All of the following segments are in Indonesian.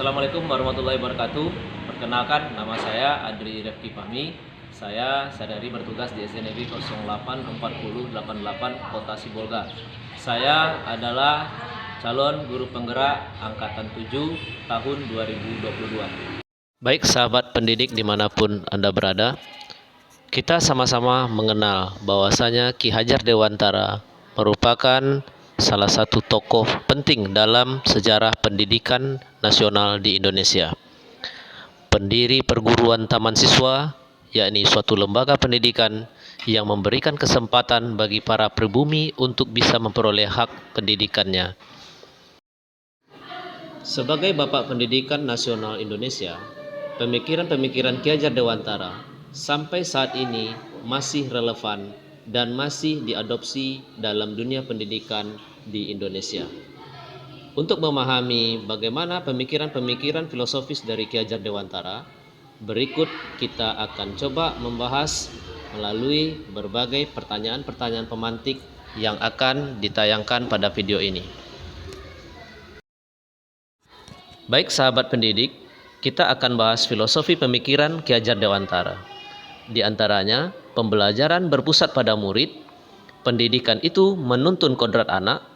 Assalamualaikum warahmatullahi wabarakatuh. Perkenalkan, nama saya Adri Refki Fahmi. Saya sadari bertugas di SDNEB 084088 Kota Sibolga. Saya adalah calon guru penggerak angkatan 7 tahun 2022. Baik sahabat pendidik dimanapun Anda berada, kita sama-sama mengenal bahwasanya Ki Hajar Dewantara merupakan salah satu tokoh penting dalam sejarah pendidikan nasional di Indonesia. Pendiri perguruan taman siswa, yakni suatu lembaga pendidikan yang memberikan kesempatan bagi para pribumi untuk bisa memperoleh hak pendidikannya. Sebagai Bapak Pendidikan Nasional Indonesia, pemikiran-pemikiran Ki Hajar Dewantara sampai saat ini masih relevan dan masih diadopsi dalam dunia pendidikan di Indonesia. Untuk memahami bagaimana pemikiran-pemikiran filosofis dari Ki Hajar Dewantara, berikut kita akan coba membahas melalui berbagai pertanyaan-pertanyaan pemantik yang akan ditayangkan pada video ini. Baik sahabat pendidik, kita akan bahas filosofi pemikiran Ki Hajar Dewantara. Di antaranya, pembelajaran berpusat pada murid, pendidikan itu menuntun kodrat anak,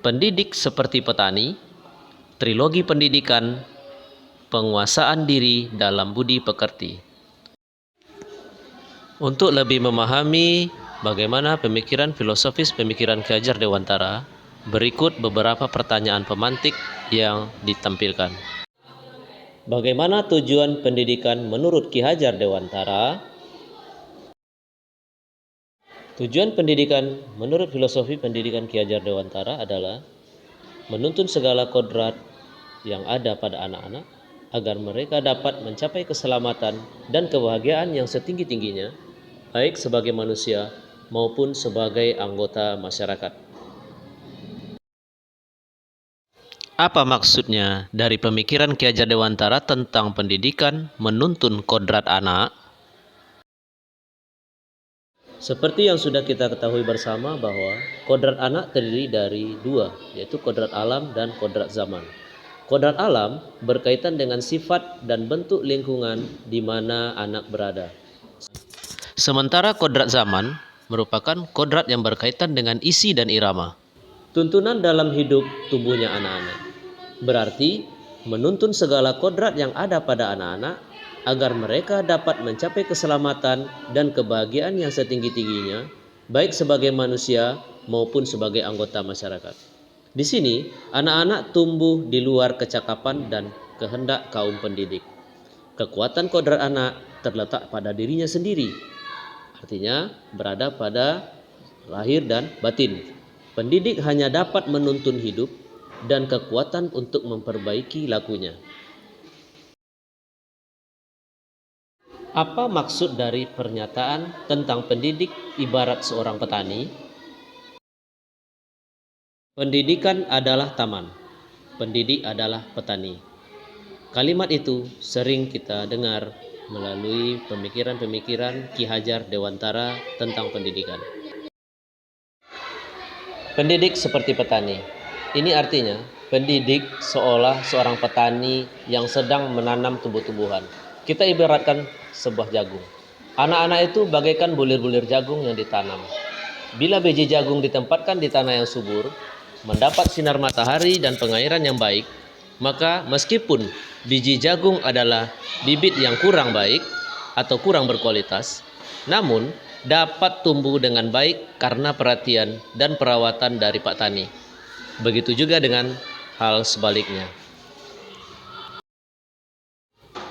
pendidik seperti petani, trilogi pendidikan, penguasaan diri dalam budi pekerti. Untuk lebih memahami bagaimana pemikiran filosofis pemikiran Ki Hajar Dewantara, berikut beberapa pertanyaan pemantik yang ditampilkan. Bagaimana tujuan pendidikan menurut Ki Hajar Dewantara? Tujuan pendidikan menurut filosofi pendidikan Ki Hajar Dewantara adalah menuntun segala kodrat yang ada pada anak-anak agar mereka dapat mencapai keselamatan dan kebahagiaan yang setinggi-tingginya, baik sebagai manusia maupun sebagai anggota masyarakat. Apa maksudnya dari pemikiran Ki Hajar Dewantara tentang pendidikan menuntun kodrat anak? Seperti yang sudah kita ketahui bersama bahwa kodrat anak terdiri dari dua, yaitu kodrat alam dan kodrat zaman. Kodrat alam berkaitan dengan sifat dan bentuk lingkungan di mana anak berada. Sementara kodrat zaman merupakan kodrat yang berkaitan dengan isi dan irama. Tuntunan dalam hidup tumbuhnya anak-anak. Berarti menuntun segala kodrat yang ada pada anak-anak agar mereka dapat mencapai keselamatan dan kebahagiaan yang setinggi-tingginya, baik sebagai manusia maupun sebagai anggota masyarakat. Di sini, anak-anak tumbuh di luar kecakapan dan kehendak kaum pendidik. Kekuatan kodrat anak terletak pada dirinya sendiri, artinya berada pada lahir dan batin. Pendidik hanya dapat menuntun hidup dan kekuatan untuk memperbaiki lakunya. Apa maksud dari pernyataan tentang pendidik ibarat seorang petani? Pendidikan adalah taman, pendidik adalah petani. Kalimat itu sering kita dengar melalui pemikiran-pemikiran Ki Hajar Dewantara tentang pendidikan. Pendidik seperti petani. Ini artinya pendidik seolah seorang petani yang sedang menanam tumbuh-tumbuhan. Kita ibaratkan sebuah jagung. Anak-anak itu bagaikan bulir-bulir jagung yang ditanam. Bila biji jagung ditempatkan di tanah yang subur, mendapat sinar matahari dan pengairan yang baik, maka meskipun biji jagung adalah bibit yang kurang baik atau kurang berkualitas, namun dapat tumbuh dengan baik karena perhatian dan perawatan dari Pak Tani. Begitu juga dengan hal sebaliknya.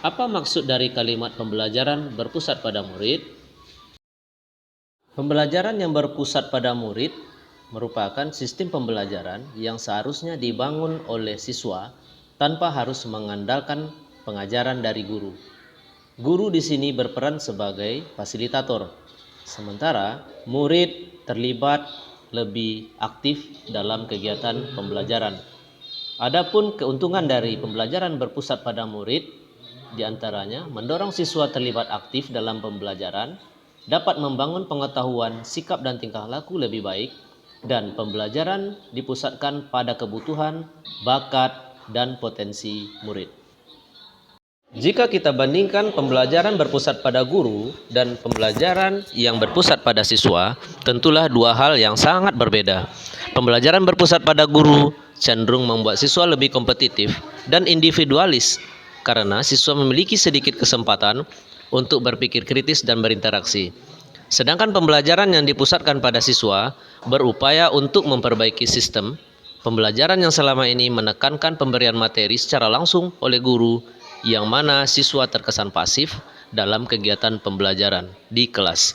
Apa maksud dari kalimat pembelajaran berpusat pada murid? Pembelajaran yang berpusat pada murid merupakan sistem pembelajaran yang seharusnya dibangun oleh siswa tanpa harus mengandalkan pengajaran dari guru. Guru di sini berperan sebagai fasilitator, sementara murid terlibat lebih aktif dalam kegiatan pembelajaran. Adapun keuntungan dari pembelajaran berpusat pada murid di antaranya mendorong siswa terlibat aktif dalam pembelajaran, dapat membangun pengetahuan, sikap dan tingkah laku lebih baik, dan pembelajaran dipusatkan pada kebutuhan, bakat, dan potensi murid. Jika kita bandingkan pembelajaran berpusat pada guru dan pembelajaran yang berpusat pada siswa, tentulah dua hal yang sangat berbeda. Pembelajaran berpusat pada guru cenderung membuat siswa lebih kompetitif dan individualis karena siswa memiliki sedikit kesempatan untuk berpikir kritis dan berinteraksi. Sedangkan pembelajaran yang dipusatkan pada siswa berupaya untuk memperbaiki sistem pembelajaran yang selama ini menekankan pemberian materi secara langsung oleh guru, yang mana siswa terkesan pasif dalam kegiatan pembelajaran di kelas.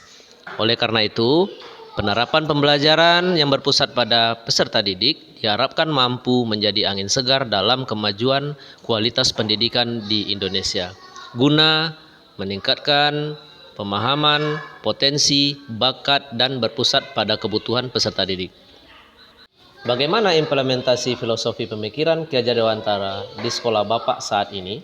Oleh karena itu, penerapan pembelajaran yang berpusat pada peserta didik diharapkan mampu menjadi angin segar dalam kemajuan kualitas pendidikan di Indonesia, guna meningkatkan pemahaman, potensi, bakat, dan berpusat pada kebutuhan peserta didik. Bagaimana implementasi filosofi pemikiran Ki Hajar Dewantara di sekolah Bapak saat ini?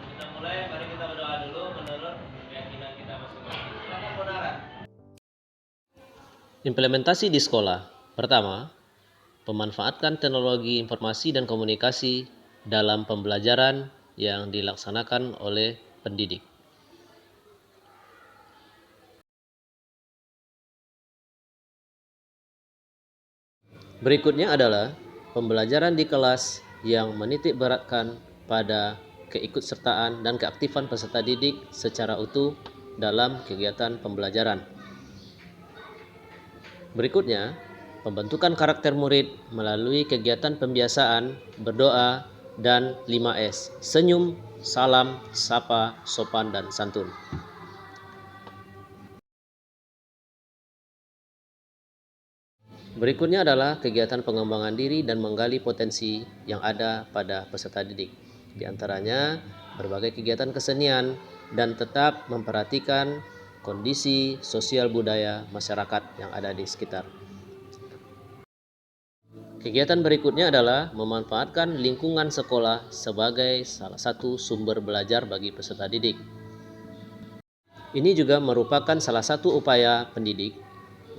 Kita mulai, mari kita berdoa dulu menurut keyakinan kita masing-masing. Silakan saudara. Implementasi di sekolah. Pertama, memanfaatkan teknologi informasi dan komunikasi dalam pembelajaran yang dilaksanakan oleh pendidik. Berikutnya adalah pembelajaran di kelas yang menitik beratkan pada keikutsertaan dan keaktifan peserta didik secara utuh dalam kegiatan pembelajaran. Berikutnya, pembentukan karakter murid melalui kegiatan pembiasaan, berdoa, dan 5S, senyum, salam, sapa, sopan, dan santun. Berikutnya adalah kegiatan pengembangan diri dan menggali potensi yang ada pada peserta didik. Di antaranya, berbagai kegiatan kesenian dan tetap memperhatikan kondisi sosial budaya masyarakat yang ada di sekitar. Kegiatan berikutnya adalah memanfaatkan lingkungan sekolah sebagai salah satu sumber belajar bagi peserta didik. Ini juga merupakan salah satu upaya pendidik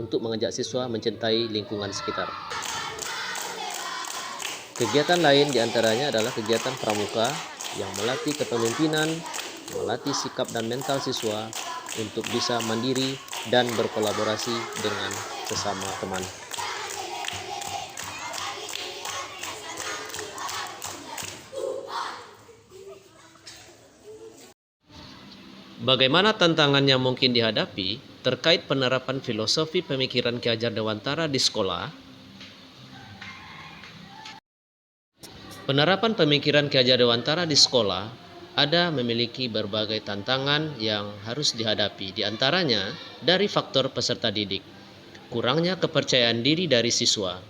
untuk mengajak siswa mencintai lingkungan sekitar. Kegiatan lain diantaranya adalah kegiatan pramuka yang melatih kepemimpinan, melatih sikap dan mental siswa untuk bisa mandiri dan berkolaborasi dengan sesama teman. Bagaimana tantangan yang mungkin dihadapi terkait penerapan filosofi pemikiran Ki Hajar Dewantara di sekolah? Penerapan pemikiran Ki Hajar Dewantara di sekolah memiliki berbagai tantangan yang harus dihadapi, di antaranya dari faktor peserta didik, kurangnya kepercayaan diri dari siswa.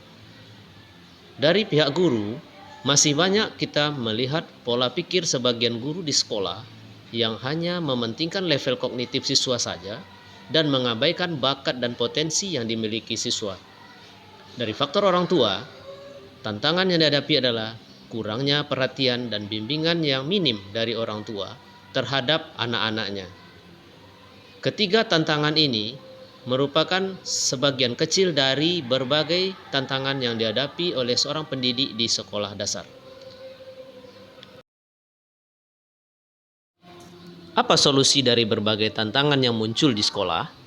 Dari pihak guru, masih banyak kita melihat pola pikir sebagian guru di sekolah yang hanya mementingkan level kognitif siswa saja dan mengabaikan bakat dan potensi yang dimiliki siswa. Dari faktor orang tua, tantangan yang dihadapi adalah kurangnya perhatian dan bimbingan yang minim dari orang tua terhadap anak-anaknya. Ketiga tantangan ini merupakan sebagian kecil dari berbagai tantangan yang dihadapi oleh seorang pendidik di sekolah dasar. Apa solusi dari berbagai tantangan yang muncul di sekolah?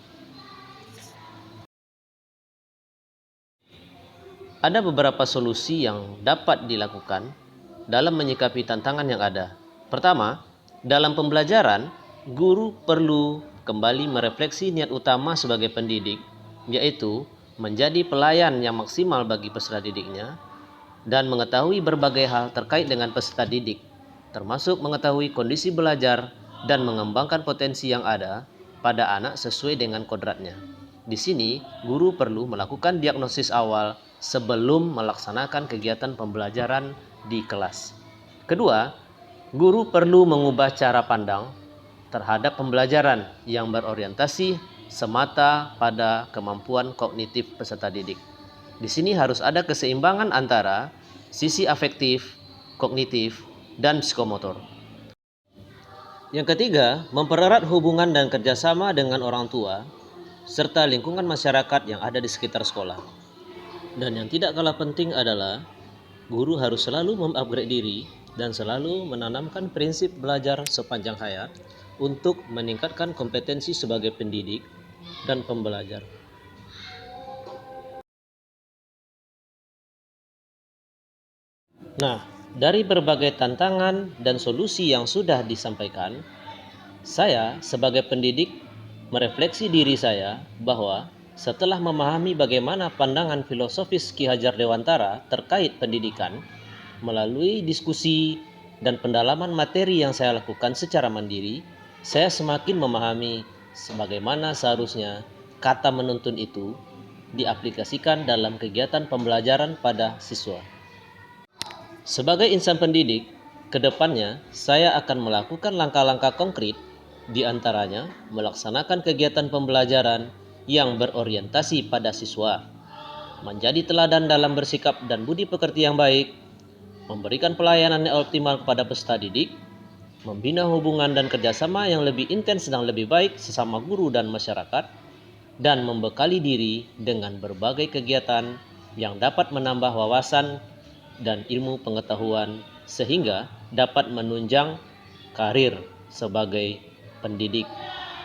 Ada beberapa solusi yang dapat dilakukan dalam menyikapi tantangan yang ada. Pertama, dalam pembelajaran, guru perlu kembali merefleksi niat utama sebagai pendidik, yaitu menjadi pelayan yang maksimal bagi peserta didiknya dan mengetahui berbagai hal terkait dengan peserta didik, termasuk mengetahui kondisi belajar dan mengembangkan potensi yang ada pada anak sesuai dengan kodratnya. Di sini, guru perlu melakukan diagnosis awal sebelum melaksanakan kegiatan pembelajaran di kelas. Kedua, guru perlu mengubah cara pandang terhadap pembelajaran yang berorientasi semata pada kemampuan kognitif peserta didik. Di sini harus ada keseimbangan antara sisi afektif, kognitif, dan psikomotor. Yang ketiga, mempererat hubungan dan kerjasama dengan orang tua serta lingkungan masyarakat yang ada di sekitar sekolah. Dan yang tidak kalah penting adalah guru harus selalu mengupgrade diri dan selalu menanamkan prinsip belajar sepanjang hayat untuk meningkatkan kompetensi sebagai pendidik dan pembelajar. Nah, dari berbagai tantangan dan solusi yang sudah disampaikan, saya sebagai pendidik merefleksi diri saya bahwa setelah memahami bagaimana pandangan filosofis Ki Hajar Dewantara terkait pendidikan, melalui diskusi dan pendalaman materi yang saya lakukan secara mandiri, saya semakin memahami sebagaimana seharusnya kata menuntun itu diaplikasikan dalam kegiatan pembelajaran pada siswa. Sebagai insan pendidik, kedepannya saya akan melakukan langkah-langkah konkret, di antaranya melaksanakan kegiatan pembelajaran yang berorientasi pada siswa, menjadi teladan dalam bersikap dan budi pekerti yang baik, memberikan pelayanan yang optimal kepada peserta didik, membina hubungan dan kerjasama yang lebih intens dan lebih baik sesama guru dan masyarakat, dan membekali diri dengan berbagai kegiatan yang dapat menambah wawasan dan ilmu pengetahuan sehingga dapat menunjang karir sebagai pendidik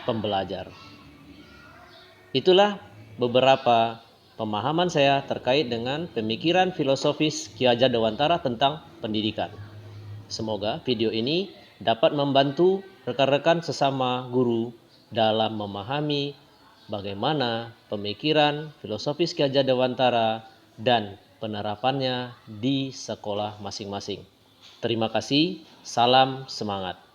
pembelajar. Itulah beberapa pemahaman saya terkait dengan pemikiran filosofis Ki Hajar Dewantara tentang pendidikan. Semoga video ini dapat membantu rekan-rekan sesama guru dalam memahami bagaimana pemikiran filosofis Ki Hajar Dewantara dan penerapannya di sekolah masing-masing. Terima kasih, salam semangat.